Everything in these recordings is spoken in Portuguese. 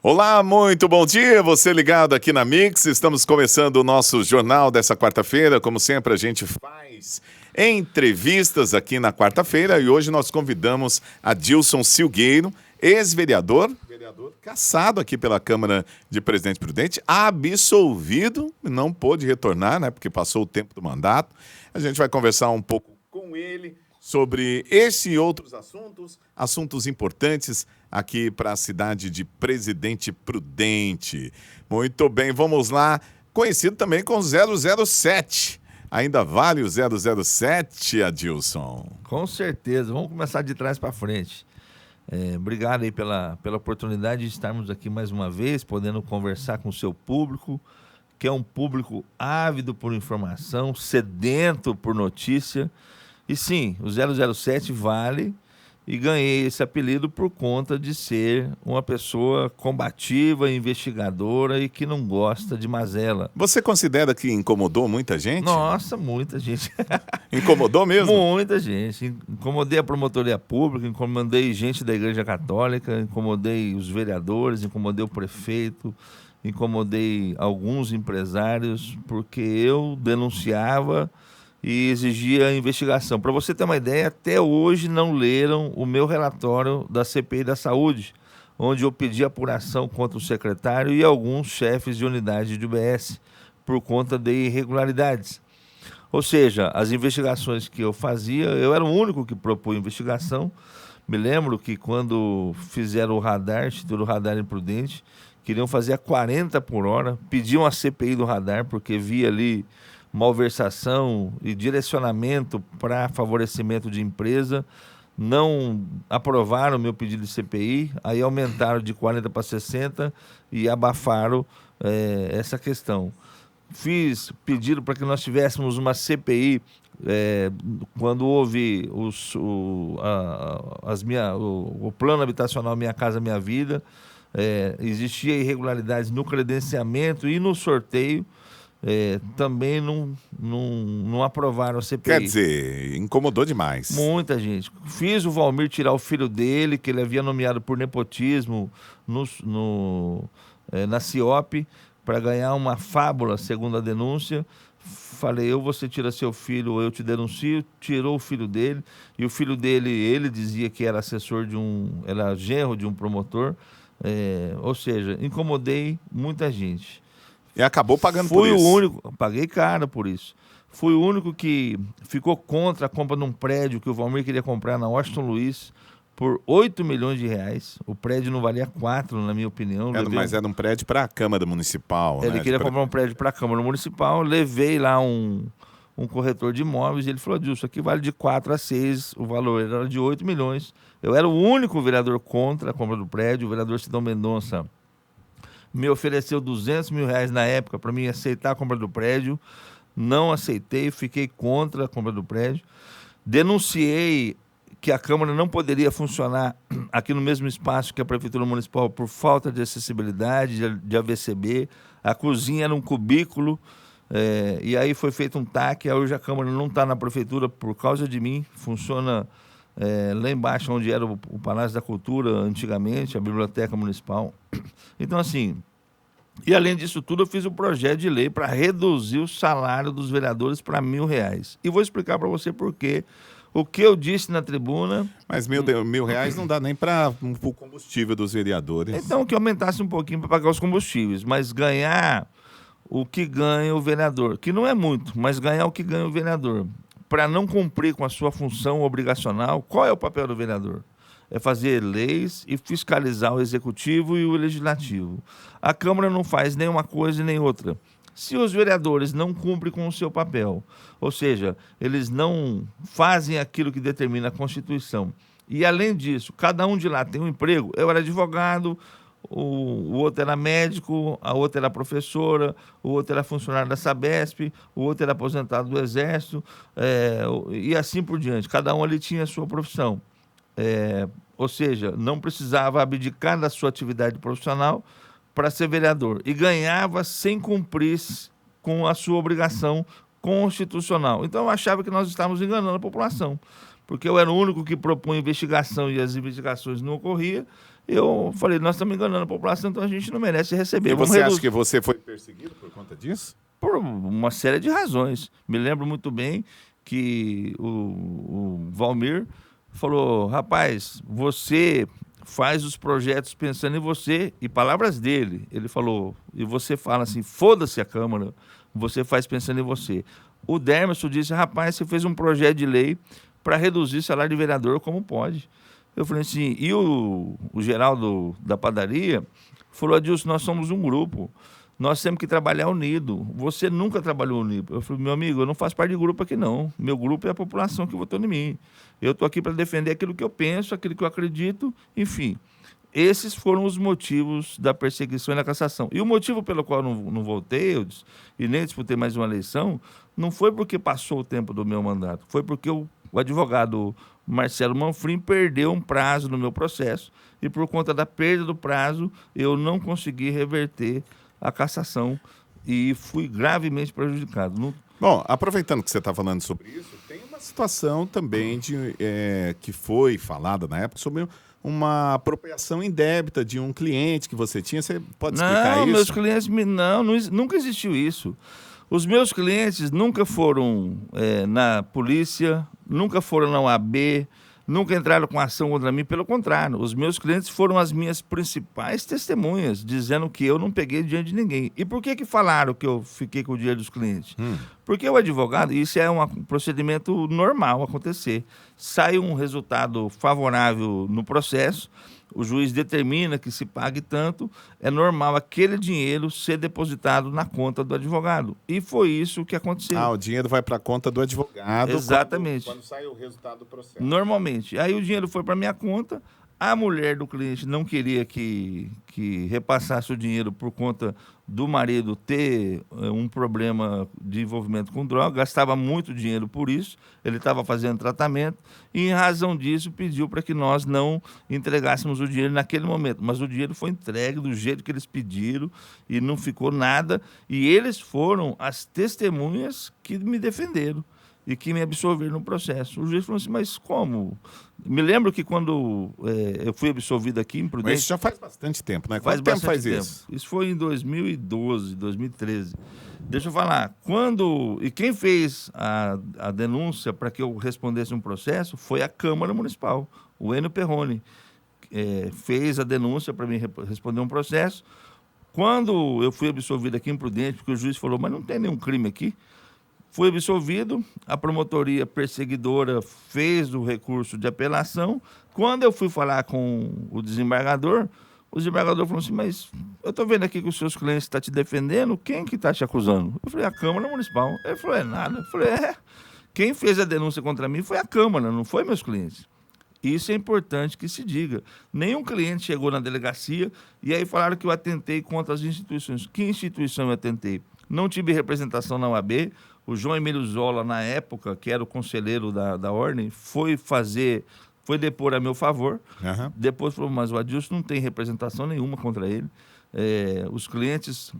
Olá, muito bom dia, você ligado aqui na Mix, estamos começando o nosso jornal dessa quarta-feira, como sempre a gente faz entrevistas aqui na quarta-feira e hoje nós convidamos a Dilson Silgueiro, ex-vereador, cassado aqui pela Câmara de Presidente Prudente, absolvido, não pôde retornar, né, porque passou o tempo do mandato. A gente vai conversar um pouco com ele sobre esse e outros assuntos importantes aqui para a cidade de Presidente Prudente. Muito bem, vamos lá. Conhecido também com 007. Ainda vale o 007, Adilson? Com certeza. Vamos começar de trás para frente. Obrigado aí pela oportunidade de estarmos aqui mais uma vez, podendo conversar com o seu público, que é um público ávido por informação, sedento por notícia. E sim, o 007 vale, e ganhei esse apelido por conta de ser uma pessoa combativa, investigadora e que não gosta de mazela. Você considera que incomodou muita gente? Nossa, muita gente. Incomodou mesmo? Muita gente. Incomodei a promotoria pública, incomodei gente da Igreja Católica, incomodei os vereadores, incomodei o prefeito, incomodei alguns empresários, porque eu denunciava e exigia investigação. Para você ter uma ideia, até hoje não leram o meu relatório da CPI da Saúde, onde eu pedi apuração contra o secretário e alguns chefes de unidade de UBS por conta de irregularidades. Ou seja, as investigações que eu fazia, eu era o único que propunha investigação. Me lembro que quando fizeram o radar, Instituto Radar Imprudente, queriam fazer a 40 por hora, pediam a CPI do radar, porque via ali malversação e direcionamento para favorecimento de empresa, não aprovaram o meu pedido de CPI, aí aumentaram de 40 para 60 e abafaram essa questão. Fiz pedido para que nós tivéssemos uma CPI quando houve o plano habitacional Minha Casa Minha Vida, existia irregularidades no credenciamento e no sorteio. Também não aprovaram a CPI. Quer dizer, incomodou demais. Muita gente. Fiz o Valmir tirar o filho dele, que ele havia nomeado por nepotismo na CIOP, para ganhar uma fábula, segundo a denúncia. Falei, você tira seu filho ou eu te denuncio. Tirou o filho dele, e o filho dele, ele dizia que era assessor era genro de um promotor. Ou seja, incomodei muita gente. E acabou pagando por isso. Fui o único, paguei caro por isso. Fui o único que ficou contra a compra de um prédio que o Valmir queria comprar na Washington Luiz por 8 milhões de reais. O prédio não valia 4, na minha opinião. Mas era um prédio para a Câmara Municipal. Ele queria comprar um prédio para a Câmara Municipal. Levei lá um corretor de imóveis e ele falou, Dilson, aqui vale de 4 a 6, o valor era de 8 milhões. Eu era o único vereador contra a compra do prédio. O vereador Sidão Mendonça me ofereceu 200 mil reais na época para mim aceitar a compra do prédio. Não aceitei, fiquei contra a compra do prédio. Denunciei que a Câmara não poderia funcionar aqui no mesmo espaço que a Prefeitura Municipal por falta de acessibilidade, de AVCB. A cozinha era um cubículo, e aí foi feito um TAC. Hoje a Câmara não está na Prefeitura por causa de mim, funciona lá embaixo, onde era o Palácio da Cultura antigamente, a Biblioteca Municipal. Então, assim, e além disso tudo, eu fiz um projeto de lei para reduzir o salário dos vereadores para R$1.000. E vou explicar para você por quê. O que eu disse na tribuna... Mas R$1.000 não dá nem para o combustível dos vereadores. Então, que aumentasse um pouquinho para pagar os combustíveis, mas ganhar o que ganha o vereador, que não é muito, mas ganhar o que ganha o vereador. Para não cumprir com a sua função obrigacional, qual é o papel do vereador? É fazer leis e fiscalizar o executivo e o legislativo. A Câmara não faz nem uma coisa nem outra. Se os vereadores não cumprem com o seu papel, ou seja, eles não fazem aquilo que determina a Constituição, e além disso, cada um de lá tem um emprego, eu era advogado, o outro era médico, a outra era professora, o outro era funcionário da Sabesp, o outro era aposentado do Exército, e assim por diante. Cada um ali tinha a sua profissão. Ou seja, não precisava abdicar da sua atividade profissional para ser vereador. E ganhava sem cumprir com a sua obrigação constitucional. Então eu achava que nós estávamos enganando a população, porque eu era o único que propunha investigação e as investigações não ocorriam, Eu falei, nós estamos enganando a população, então a gente não merece receber. E você acha que você foi perseguido por conta disso? Por uma série de razões. Me lembro muito bem que o Valmir falou, rapaz, você faz os projetos pensando em você, e palavras dele, ele falou, e você fala assim, foda-se a Câmara, você faz pensando em você. O Dermerson disse, rapaz, você fez um projeto de lei para reduzir o salário de vereador, como pode? Eu falei assim, e o Geraldo da padaria falou, Adilson, nós somos um grupo, nós temos que trabalhar unido. Você nunca trabalhou unido. Eu falei, meu amigo, eu não faço parte de grupo aqui não. Meu grupo é a população que votou em mim. Eu estou aqui para defender aquilo que eu penso, aquilo que eu acredito, enfim. Esses foram os motivos da perseguição e da cassação. E o motivo pelo qual eu não voltei e nem disputei mais uma eleição, não foi porque passou o tempo do meu mandato, foi porque o advogado Marcelo Manfrim perdeu um prazo no meu processo e por conta da perda do prazo eu não consegui reverter a cassação e fui gravemente prejudicado. Bom, aproveitando que você está falando sobre isso, tem uma situação também que foi falada na época sobre uma apropriação indébita de um cliente que você tinha. Você pode explicar isso? Não, meus clientes... nunca existiu isso. Os meus clientes nunca foram na polícia, nunca foram na OAB, nunca entraram com ação contra mim. Pelo contrário, os meus clientes foram as minhas principais testemunhas, dizendo que eu não peguei dinheiro de ninguém. E por que falaram que eu fiquei com o dinheiro dos clientes? Porque o advogado, isso é um procedimento normal acontecer. Sai um resultado favorável no processo, o juiz determina que se pague tanto, é normal aquele dinheiro ser depositado na conta do advogado. E foi isso que aconteceu. O dinheiro vai para a conta do advogado. Exatamente. Quando sai o resultado do processo. Normalmente. Aí o dinheiro foi para minha conta, a mulher do cliente não queria que repassasse o dinheiro por conta do marido ter um problema de envolvimento com droga, gastava muito dinheiro por isso, ele estava fazendo tratamento e, em razão disso, pediu para que nós não entregássemos o dinheiro naquele momento. Mas o dinheiro foi entregue do jeito que eles pediram e não ficou nada. E eles foram as testemunhas que me defenderam e que me absolveram no processo. O juiz falou assim, mas como? Me lembro que quando eu fui absolvido aqui em Prudente... Mas isso já faz bastante tempo, né? Faz Quanto tempo bastante faz tempo. isso? Isso foi em 2012, 2013. Deixa eu falar, e quem fez a denúncia para que eu respondesse um processo foi a Câmara Municipal, o Enio Perrone. Fez a denúncia para mim responder um processo. Quando eu fui absolvido aqui em Prudente, porque o juiz falou, mas não tem nenhum crime aqui, fui absolvido, a promotoria perseguidora fez o recurso de apelação. Quando eu fui falar com o desembargador falou assim, mas eu estou vendo aqui que os seus clientes estão te defendendo, quem que está te acusando? Eu falei, a Câmara Municipal. Ele falou, nada. Eu falei, quem fez a denúncia contra mim foi a Câmara, não foi meus clientes. Isso é importante que se diga. Nenhum cliente chegou na delegacia e aí falaram que eu atentei contra as instituições. Que instituição eu atentei? Não tive representação na OAB. O João Emílio Zola, na época, que era o conselheiro da ordem, foi depor a meu favor. Uhum. Depois falou, mas o Adilson não tem representação nenhuma contra ele. Os clientes,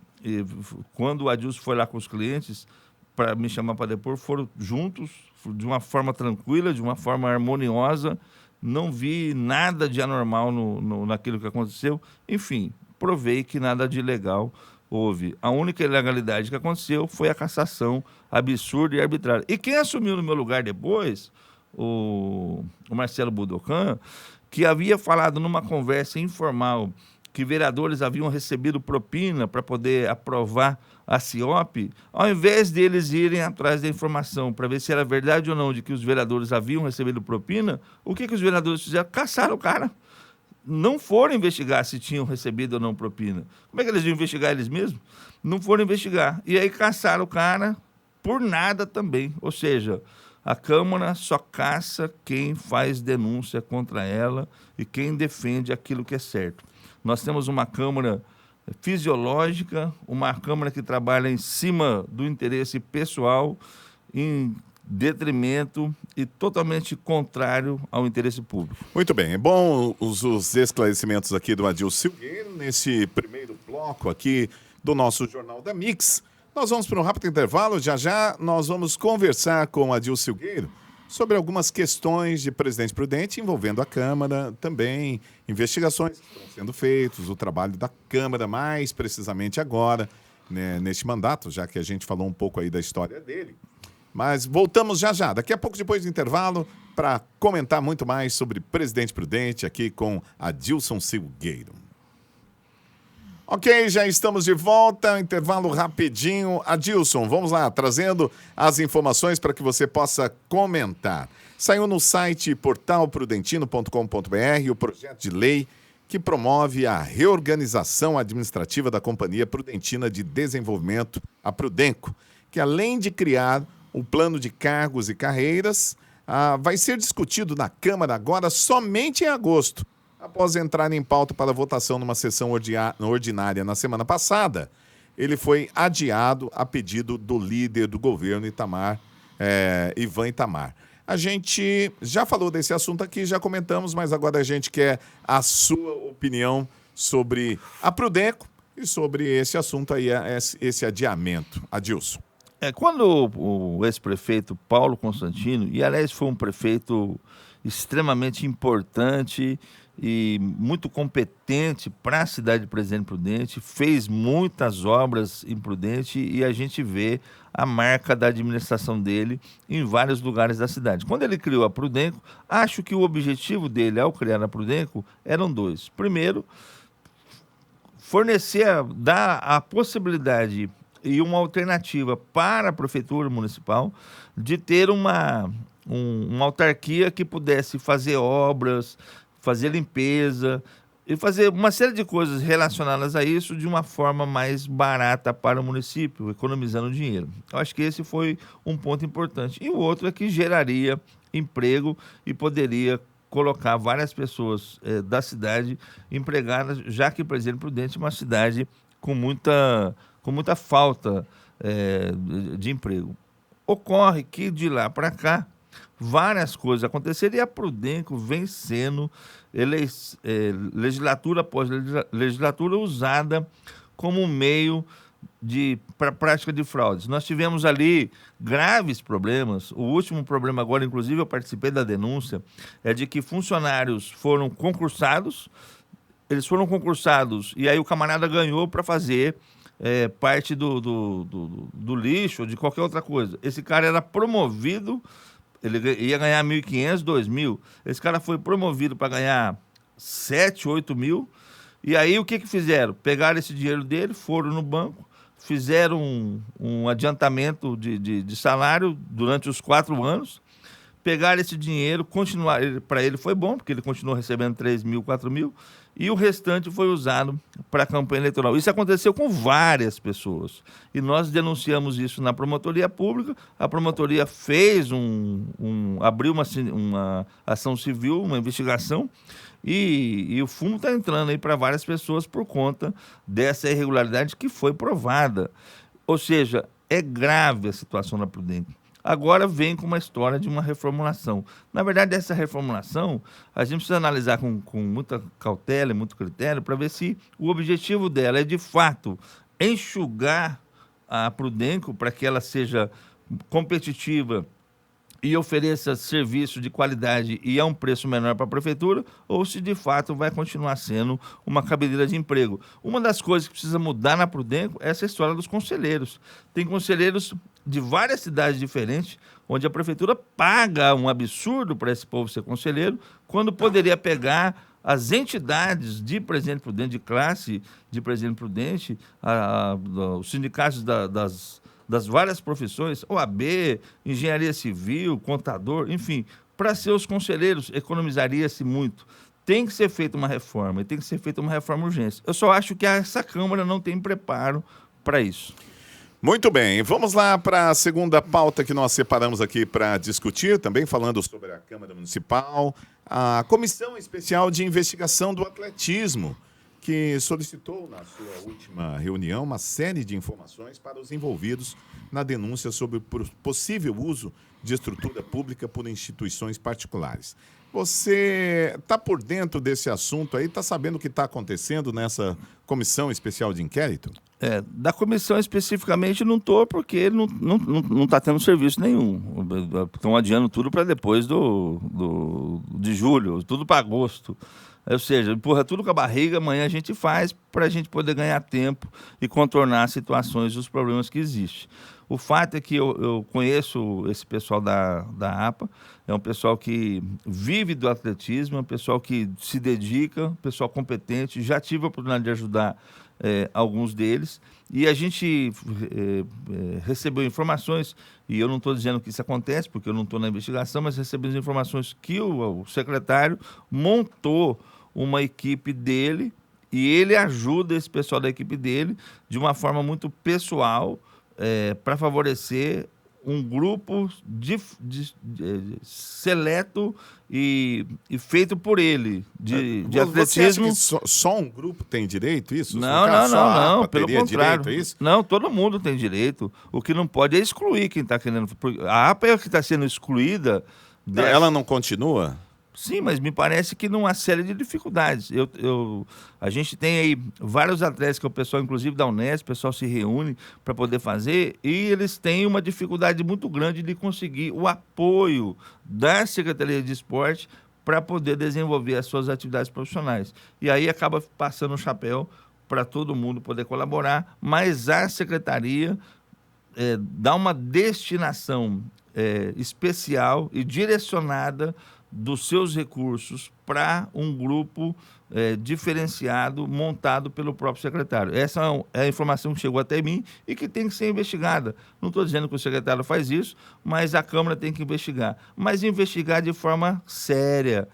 quando o Adilson foi lá com os clientes para me chamar para depor, foram juntos, de uma forma tranquila, de uma forma harmoniosa. Não vi nada de anormal naquilo que aconteceu. Enfim, provei que nada de ilegal houve. A única ilegalidade que aconteceu foi a cassação absurda e arbitrária. E quem assumiu no meu lugar depois, o Marcelo Budokan, que havia falado numa conversa informal que vereadores haviam recebido propina para poder aprovar a CIOP, ao invés deles irem atrás da informação para ver se era verdade ou não de que os vereadores haviam recebido propina, o que os vereadores fizeram? Caçaram o cara. Não foram investigar se tinham recebido ou não propina. Como é que eles iam investigar eles mesmos? Não foram investigar. E aí caçaram o cara por nada também. Ou seja, a Câmara só caça quem faz denúncia contra ela e quem defende aquilo que é certo. Nós temos uma Câmara fisiológica, uma Câmara que trabalha em cima do interesse pessoal, em detrimento e totalmente contrário ao interesse público. Muito bem, é bom os esclarecimentos aqui do Adilson Silgueiro nesse primeiro bloco aqui do nosso Jornal da Mix. Nós vamos para um rápido intervalo, já nós vamos conversar com o Adilson Silgueiro sobre algumas questões de Presidente Prudente envolvendo a Câmara, também investigações que estão sendo feitas, o trabalho da Câmara, mais precisamente agora, né, neste mandato, já que a gente falou um pouco aí da história dele. Mas voltamos já já, daqui a pouco, depois do intervalo, para comentar muito mais sobre Presidente Prudente aqui com Adilson Silgueiro. Ok, já estamos de volta, intervalo rapidinho. Adilson, vamos lá, trazendo as informações para que você possa comentar. Saiu no site portalprudentino.com.br o projeto de lei que promove a reorganização administrativa da Companhia Prudentina de Desenvolvimento, a Prudenco, que além de criar o plano de cargos e carreiras, vai ser discutido na Câmara agora somente em agosto, após entrar em pauta para votação numa sessão ordinária na semana passada. Ele foi adiado a pedido do líder do governo, Ivan Itamar. A gente já falou desse assunto aqui, já comentamos, mas agora a gente quer a sua opinião sobre a Prudenco e sobre esse assunto aí, esse adiamento. Adilson. Quando o ex-prefeito Paulo Constantino, e aliás foi um prefeito extremamente importante e muito competente para a cidade de Presidente Prudente, fez muitas obras em Prudente e a gente vê a marca da administração dele em vários lugares da cidade. Quando ele criou a Prudenco, acho que o objetivo dele ao criar a Prudenco eram dois. Primeiro, dar a possibilidade e uma alternativa para a Prefeitura Municipal de ter uma autarquia que pudesse fazer obras, fazer limpeza e fazer uma série de coisas relacionadas a isso de uma forma mais barata para o município, economizando dinheiro. Eu acho que esse foi um ponto importante. E o outro é que geraria emprego e poderia colocar várias pessoas da cidade empregadas, já que Presidente Prudente é uma cidade com muita falta de emprego. Ocorre que de lá para cá várias coisas aconteceram e a Prudenco vem sendo legislatura após legislatura usada como meio para prática de fraudes. Nós tivemos ali graves problemas. O último problema agora, inclusive, eu participei da denúncia, é de que funcionários foram concursados, e aí o camarada ganhou para fazer parte do lixo ou de qualquer outra coisa. Esse cara era promovido, ele ia ganhar 1.500, 2.000. Esse cara foi promovido para ganhar 7, 8 mil. E aí o que fizeram? Pegaram esse dinheiro dele, foram no banco, fizeram um adiantamento de salário durante os 4 anos, pegaram esse dinheiro, continuaram, para ele foi bom, porque ele continuou recebendo 3 mil, 4 mil, e o restante foi usado para a campanha eleitoral. Isso aconteceu com várias pessoas. E nós denunciamos isso na promotoria pública. A promotoria fez abriu uma ação civil, uma investigação, e o fumo está entrando aí para várias pessoas por conta dessa irregularidade que foi provada. Ou seja, é grave a situação da Prudenco. Agora vem com uma história de uma reformulação. Na verdade, essa reformulação, a gente precisa analisar com muita cautela e muito critério para ver se o objetivo dela é, de fato, enxugar a Prudenco para que ela seja competitiva e ofereça serviço de qualidade e a um preço menor para a prefeitura, ou se de fato vai continuar sendo uma cabeleira de emprego. Uma das coisas que precisa mudar na Prudenco é essa história dos conselheiros. Tem conselheiros de várias cidades diferentes, onde a prefeitura paga um absurdo para esse povo ser conselheiro, quando poderia pegar as entidades de Presidente Prudente, de classe de Presidente Prudente, os sindicatos das várias profissões, OAB, engenharia civil, contador, enfim, para ser os conselheiros, economizaria-se muito. Tem que ser feita uma reforma, e tem que ser feita uma reforma urgente. Eu só acho que essa Câmara não tem preparo para isso. Muito bem, vamos lá para a segunda pauta que nós separamos aqui para discutir, também falando sobre a Câmara Municipal, a Comissão Especial de Investigação do Atletismo, que solicitou na sua última reunião uma série de informações para os envolvidos na denúncia sobre o possível uso de estrutura pública por instituições particulares. Você está por dentro desse assunto aí? Está sabendo o que está acontecendo nessa comissão especial de inquérito? Da comissão especificamente não estou, porque não está tendo serviço nenhum. Estão adiando tudo para depois de julho, tudo para agosto. Ou seja, empurra tudo com a barriga, amanhã a gente faz para a gente poder ganhar tempo e contornar as situações e os problemas que existem. O fato é que eu conheço esse pessoal da APA, é um pessoal que vive do atletismo, é um pessoal que se dedica, um pessoal competente, já tive a oportunidade de ajudar alguns deles, e a gente recebeu informações, e eu não estou dizendo que isso acontece, porque eu não estou na investigação, mas recebemos informações que o secretário montou uma equipe dele, e ele ajuda esse pessoal da equipe dele de uma forma muito pessoal, para favorecer um grupo seleto e feito por ele, de atletismo. Você acha que só um grupo tem direito a isso? Não, pelo contrário. Direito a isso? Não, todo mundo tem direito. O que não pode é excluir quem está querendo. A APA é que está sendo excluída. Ela não continua? Sim, mas me parece que numa série de dificuldades. A gente tem aí vários atletas, que é o pessoal, inclusive da Unesp, o pessoal se reúne para poder fazer, e eles têm uma dificuldade muito grande de conseguir o apoio da Secretaria de Esporte para poder desenvolver as suas atividades profissionais. E aí acaba passando o chapéu para todo mundo poder colaborar, mas a Secretaria dá uma destinação especial e direcionada dos seus recursos para um grupo diferenciado, montado pelo próprio secretário. Essa é a informação que chegou até mim e que tem que ser investigada. Não estou dizendo que o secretário faz isso, mas a Câmara tem que investigar. Mas investigar de forma séria,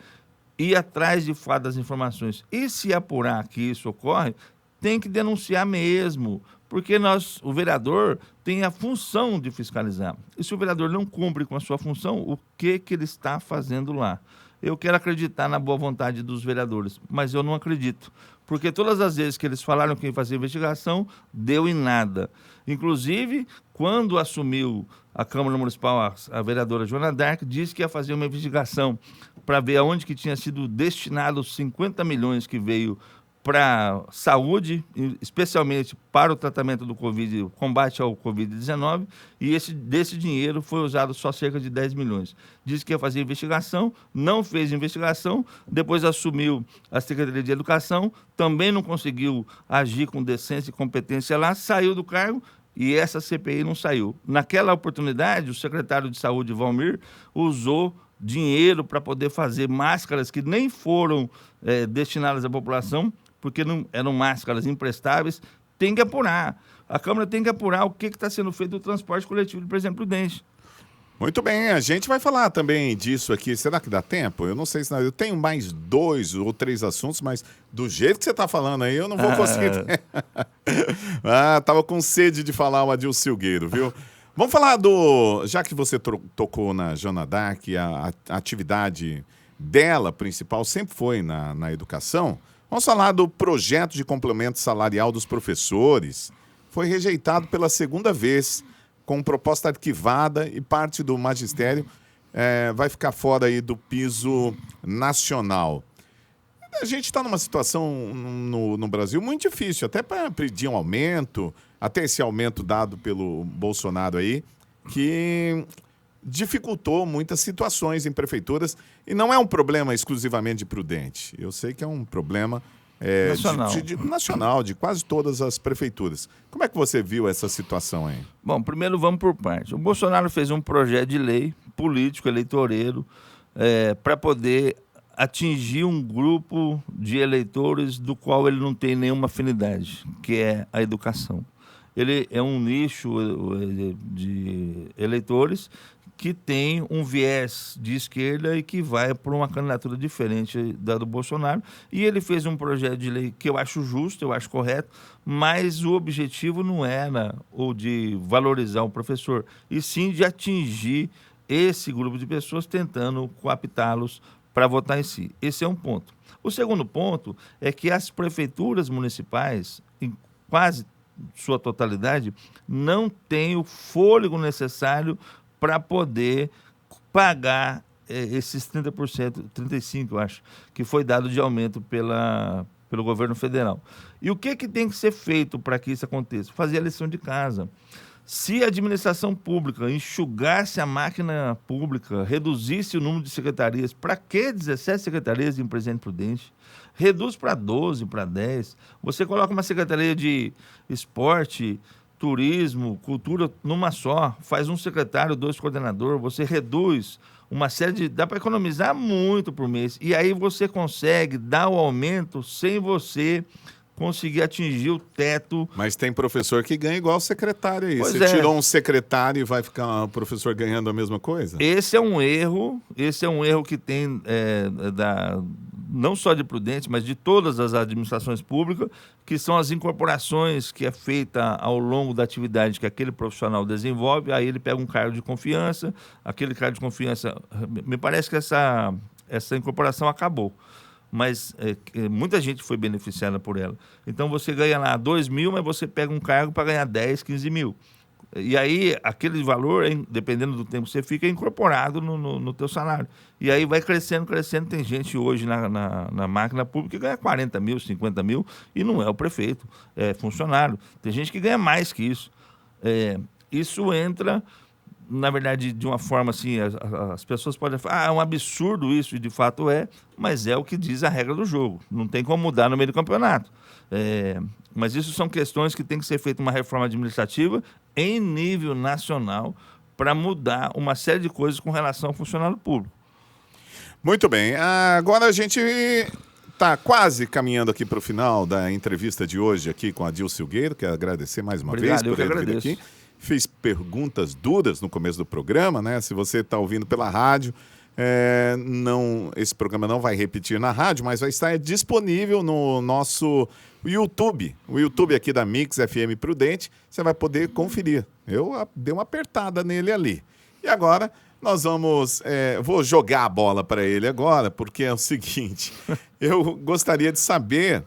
ir atrás de fato das informações. E se apurar que isso ocorre, tem que denunciar mesmo, porque o vereador tem a função de fiscalizar. E se o vereador não cumpre com a sua função, o que ele está fazendo lá? Eu quero acreditar na boa vontade dos vereadores, mas eu não acredito, porque todas as vezes que eles falaram que ia fazer investigação, deu em nada. Inclusive, quando assumiu a Câmara Municipal, a vereadora Joana Dark disse que ia fazer uma investigação para ver aonde que tinha sido destinado os 50 milhões que veio para saúde, especialmente para o tratamento do Covid, combate ao Covid-19, e desse dinheiro foi usado só cerca de 10 milhões. Disse que ia fazer investigação, não fez investigação, depois assumiu a Secretaria de Educação, também não conseguiu agir com decência e competência lá, saiu do cargo e essa CPI não saiu. Naquela oportunidade, o secretário de Saúde, Valmir, usou dinheiro para poder fazer máscaras que nem foram destinadas à população, porque não eram máscaras imprestáveis. Tem que apurar. A Câmara tem que apurar o que está sendo feito do transporte coletivo de Presidente Prudente. Muito bem, a gente vai falar também disso aqui. Será que dá tempo? Eu não sei se... Eu tenho mais 2 ou 3 assuntos, mas do jeito que você está falando aí, eu não vou conseguir... Tava com sede de falar o Adil Silgueiro, viu? Vamos falar já que você tocou na Joana Dark, a atividade dela principal sempre foi na educação, vamos falar do projeto de complemento salarial dos professores. Foi rejeitado pela segunda vez, com proposta arquivada, e parte do magistério vai ficar fora aí do piso nacional. A gente está numa situação no Brasil muito difícil, até para pedir um aumento, até esse aumento dado pelo Bolsonaro aí, que dificultou muitas situações em prefeituras, e não é um problema exclusivamente de Prudente. Eu sei que é um problema nacional, de quase todas as prefeituras. Como é que você viu essa situação aí? Bom, primeiro vamos por partes. O Bolsonaro fez um projeto de lei político, eleitoreiro, para poder atingir um grupo de eleitores do qual ele não tem nenhuma afinidade, que é a educação. Ele é um nicho de eleitores que tem um viés de esquerda e que vai por uma candidatura diferente da do Bolsonaro. E ele fez um projeto de lei que eu acho justo, eu acho correto, mas o objetivo não era o de valorizar o professor, e sim de atingir esse grupo de pessoas, tentando coaptá-los para votar em si. Esse é um ponto. O segundo ponto é que as prefeituras municipais, em quase sua totalidade, não têm o fôlego necessário para poder pagar esses 30%, 35%, eu acho, que foi dado de aumento pelo governo federal. E o que tem que ser feito para que isso aconteça? Fazer a lição de casa. Se a administração pública enxugasse a máquina pública, reduzisse o número de secretarias, para que 17 secretarias em Presidente Prudente? Reduz para 12, para 10. Você coloca uma secretaria de esporte, turismo, cultura numa só, faz um secretário, 2 coordenadores, você reduz uma série de... Dá para economizar muito por mês. E aí você consegue dar o aumento sem você conseguir atingir o teto. Mas tem professor que ganha igual secretário aí. Pois Você é. tirou um secretário e vai ficar o professor ganhando a mesma coisa? Esse é um erro que tem não só de Prudente, mas de todas as administrações públicas, que são as incorporações que é feita ao longo da atividade que aquele profissional desenvolve, aí ele pega um cargo de confiança, aquele cargo de confiança... Me parece que essa incorporação acabou, mas muita gente foi beneficiada por ela. Então você ganha lá 2 mil, mas você pega um cargo para ganhar 10, 15 mil. E aí, aquele valor, dependendo do tempo que você fica, é incorporado no teu salário. E aí vai crescendo, crescendo. Tem gente hoje na máquina pública que ganha 40 mil, 50 mil, e não é o prefeito, é funcionário. Tem gente que ganha mais que isso. Isso entra, na verdade, de uma forma assim, as pessoas podem falar, é um absurdo isso, e de fato é, mas é o que diz a regra do jogo. Não tem como mudar no meio do campeonato. Mas isso são questões que tem que ser feita uma reforma administrativa em nível nacional para mudar uma série de coisas com relação ao funcionário público. Muito bem. Agora a gente está quase caminhando aqui para o final da entrevista de hoje aqui com a Adil Silgueiro. Quero agradecer mais uma vez por ele vir aqui. Fiz perguntas duras no começo do programa, né? Se você está ouvindo pela rádio, esse programa não vai repetir na rádio, mas vai estar disponível no nosso YouTube. O YouTube aqui da Mix FM Prudente, você vai poder conferir. Eu dei uma apertada nele ali. E agora nós vou jogar a bola para ele agora, porque é o seguinte, eu gostaria de saber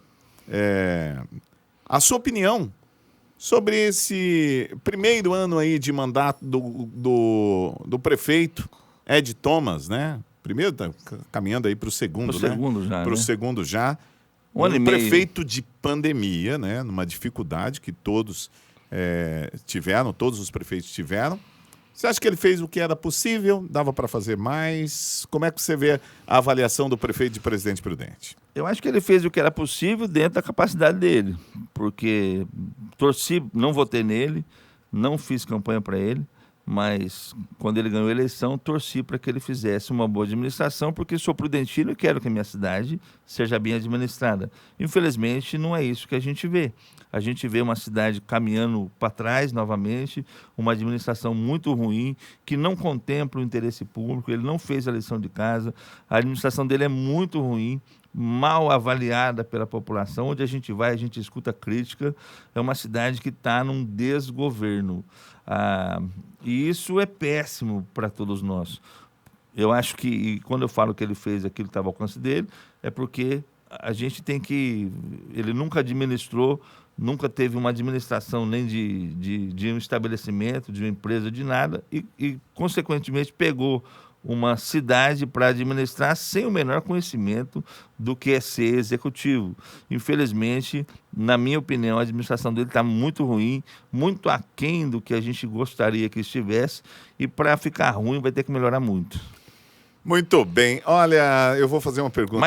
a sua opinião sobre esse primeiro ano aí de mandato do prefeito Ed Thomas, né? Primeiro tá caminhando aí para o segundo, né? Para o segundo já. Um prefeito de pandemia, né? Numa dificuldade que todos tiveram, todos os prefeitos tiveram. Você acha que ele fez o que era possível? Dava para fazer mais? Como é que você vê a avaliação do prefeito de Presidente Prudente? Eu acho que ele fez o que era possível dentro da capacidade dele, porque não votei nele, não fiz campanha para ele, mas quando ele ganhou a eleição, torci para que ele fizesse uma boa administração, porque sou prudentino e quero que a minha cidade seja bem administrada. Infelizmente, não é isso que a gente vê. A gente vê uma cidade caminhando para trás novamente, uma administração muito ruim, que não contempla o interesse público, ele não fez a lição de casa, a administração dele é muito ruim, mal avaliada pela população. Onde a gente vai, a gente escuta crítica. É uma cidade que está num desgoverno. E isso é péssimo para todos nós. Eu acho que, quando eu falo que ele fez aquilo que estava ao alcance dele, é porque a gente tem que... Ele nunca administrou, nunca teve uma administração nem de um estabelecimento, de uma empresa, de nada, e consequentemente, pegou uma cidade para administrar sem o menor conhecimento do que é ser executivo. Infelizmente, na minha opinião, a administração dele está muito ruim, muito aquém do que a gente gostaria que estivesse, e para ficar ruim vai ter que melhorar muito. Muito bem. Olha, eu vou fazer uma pergunta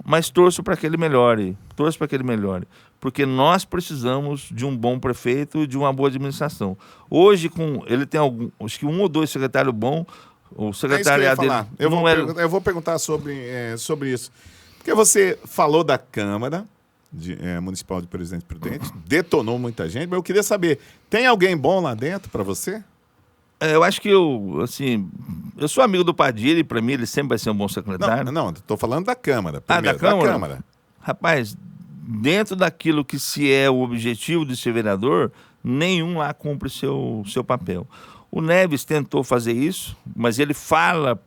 mas torço para que ele melhore. Torço para que ele melhore. Porque nós precisamos de um bom prefeito e de uma boa administração. Hoje, ele tem acho que 1 ou 2 secretários bons. O secretariado dele... Eu vou perguntar sobre isso. Porque você falou da Câmara Municipal de Presidente Prudente, detonou muita gente, mas eu queria saber, tem alguém bom lá dentro para você? Eu acho que eu sou amigo do Padilha e para mim ele sempre vai ser um bom secretário. Não, estou falando da Câmara. Primeiro, da Câmara? Rapaz, dentro daquilo que se é o objetivo de ser vereador, nenhum lá cumpre seu papel. O Neves tentou fazer isso, mas ele fala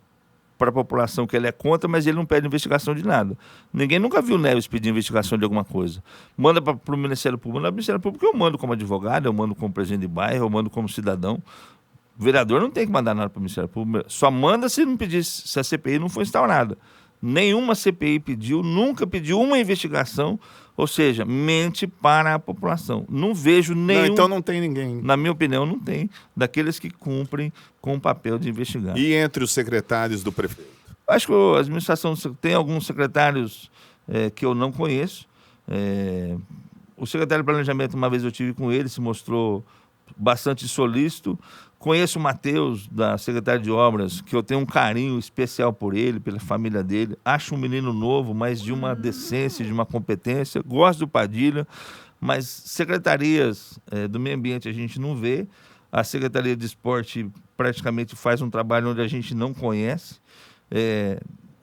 para a população que ele é contra, mas ele não pede investigação de nada. Ninguém nunca viu o Neves pedir investigação de alguma coisa. Manda para o Ministério Público. No Ministério Público eu mando como advogado, eu mando como presidente de bairro, eu mando como cidadão. O vereador não tem que mandar nada para o Ministério Público. Só manda se não pedir, se a CPI não for instaurada. Nenhuma CPI pediu, nunca pediu uma investigação, ou seja, mente para a população. Não vejo nenhum... Não, então não tem ninguém. Na minha opinião, não tem, daqueles que cumprem com o papel de investigar. E entre os secretários do prefeito? Acho que a administração tem alguns secretários que eu não conheço. O secretário de Planejamento, uma vez eu tive com ele, se mostrou bastante solícito. Conheço o Matheus, da Secretaria de Obras, que eu tenho um carinho especial por ele, pela família dele. Acho um menino novo, mas de uma decência, de uma competência. Gosto do Padilha, mas secretarias do meio ambiente a gente não vê. A Secretaria de Esporte praticamente faz um trabalho onde a gente não conhece.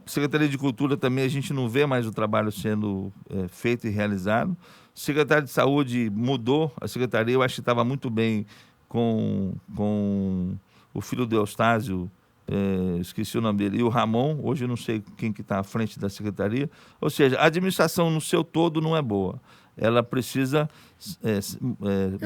Secretaria de Cultura também a gente não vê mais o trabalho sendo feito e realizado. Secretário de Saúde mudou a secretaria, eu acho que estava muito bem com o filho do Eustáquio, esqueci o nome dele, e o Ramon, hoje eu não sei quem que está à frente da secretaria. Ou seja, a administração no seu todo não é boa. Ela precisa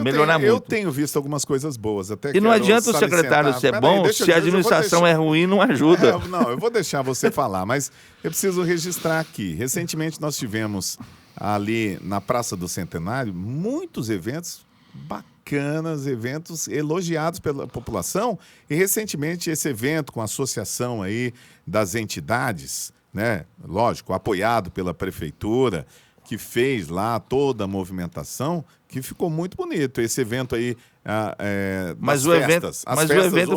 melhorar muito. Eu tenho visto algumas coisas boas. Até e não adianta o secretário ser bom, se a administração é ruim, não ajuda. Não, eu vou deixar você falar, mas eu preciso registrar aqui. Recentemente nós tivemos ali na Praça do Centenário muitos eventos bacanas, eventos elogiados pela população, e recentemente esse evento com a associação aí das entidades, né, lógico, apoiado pela prefeitura, que fez lá toda a movimentação, que ficou muito bonito. Esse evento aí, mas o evento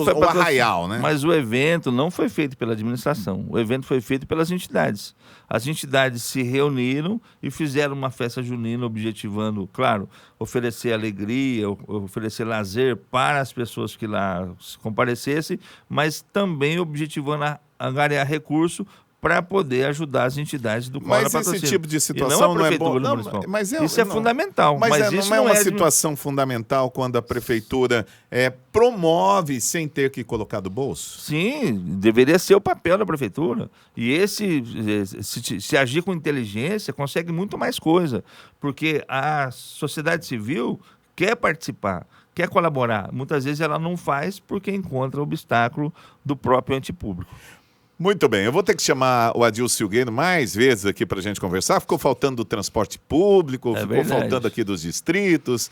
foi o arraial, né? Mas o evento não foi feito pela administração. O evento foi feito pelas entidades. As entidades se reuniram e fizeram uma festa junina, objetivando, claro, oferecer alegria, oferecer lazer para as pessoas que lá comparecessem, mas também objetivando angariar recurso para poder ajudar as entidades do qual ela patrocina. Mas esse tipo de situação não é bom. Isso é fundamental. Mas isso não é uma situação fundamental quando a prefeitura promove sem ter que colocar do bolso? Sim, deveria ser o papel da prefeitura. E se agir com inteligência, consegue muito mais coisa. Porque a sociedade civil quer participar, quer colaborar. Muitas vezes ela não faz porque encontra obstáculo do próprio ente público. Muito bem, eu vou ter que chamar o Adilson Silgueiro mais vezes aqui para a gente conversar. Ficou faltando do transporte público, ficou faltando aqui dos distritos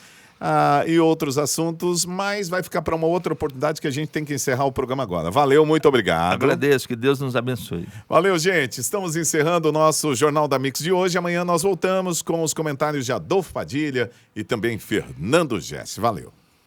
e outros assuntos, mas vai ficar para uma outra oportunidade que a gente tem que encerrar o programa agora. Valeu, muito obrigado. Agradeço, que Deus nos abençoe. Valeu, gente. Estamos encerrando o nosso Jornal da Mix de hoje. Amanhã nós voltamos com os comentários de Adolfo Padilha e também Fernando Gessi. Valeu.